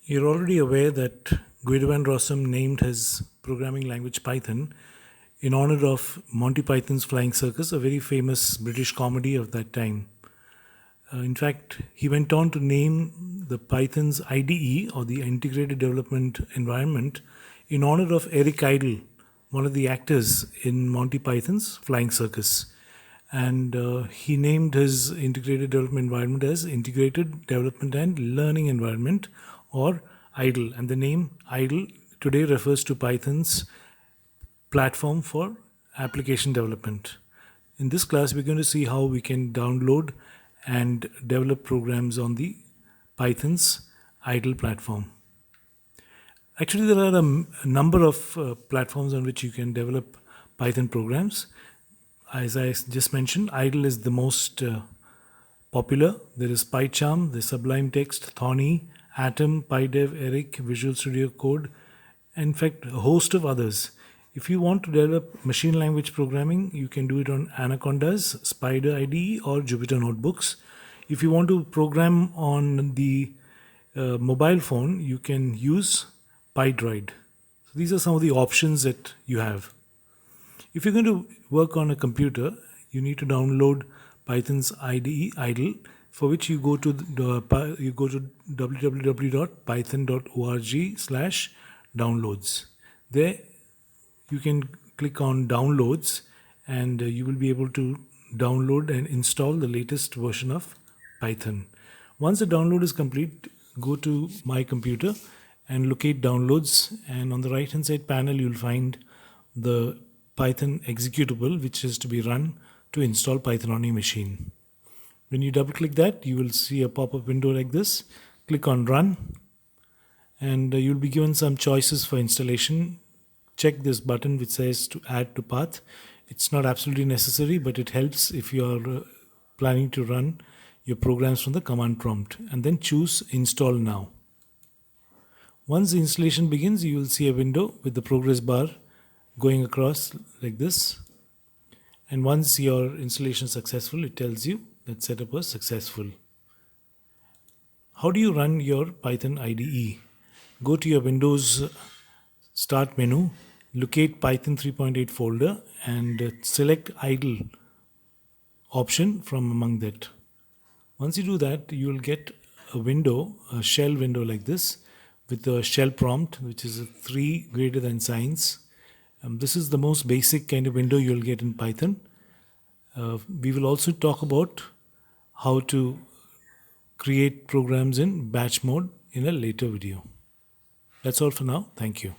You're already aware that Guido van Rossum named his programming language Python in honor of Monty Python's Flying Circus, a very famous British comedy of that time. In fact, he went on to name the Python's IDE, or the Integrated Development Environment, in honor of Eric Idle, one of the actors in Monty Python's Flying Circus. And he named his integrated development environment as Integrated Development and Learning Environment, or IDLE. And the name IDLE today refers to Python's platform for application development. In this class, we're going to see how we can download and develop programs on the Python's IDLE platform. Actually, there are a number of platforms on which you can develop Python programs. As I just mentioned, IDLE is the most popular. There is PyCharm, there's Sublime Text, Thorny, Atom, PyDev, Eric, Visual Studio Code, and in fact, a host of others. If you want to develop machine language programming, you can do it on Anaconda's, Spider IDE, or Jupyter Notebooks. If you want to program on the mobile phone, you can use PyDroid. So these are some of the options that you have. If you're going to work on a computer, you need to download Python's IDE idle, for which you go to www.python.org/downloads. There you can click on downloads, and you will be able to download and install the latest version of Python. Once the download is complete, go to my computer and locate downloads, and on the right hand side panel you'll find the Python executable, which is to be run to install Python on your machine. When you double click that, you will see a pop-up window like this. Click on run, and you'll be given some choices for installation. Check this button which says to add to path. It's not absolutely necessary, but it helps if you are planning to run your programs from the command prompt, and then choose install now. Once the installation begins, you will see a window with the progress bar going across like this, and once your installation is successful, it tells you that setup was successful. How do you run your Python IDE? Go to your Windows Start menu, locate Python 3.8 folder, and select idle option from among that. Once you do that, you will get a window, a shell window like this, with a shell prompt, which is a 3 greater than signs. This is the most basic kind of window you'll get in Python. We will also talk about how to create programs in batch mode in a later video. That's all for now. Thank you.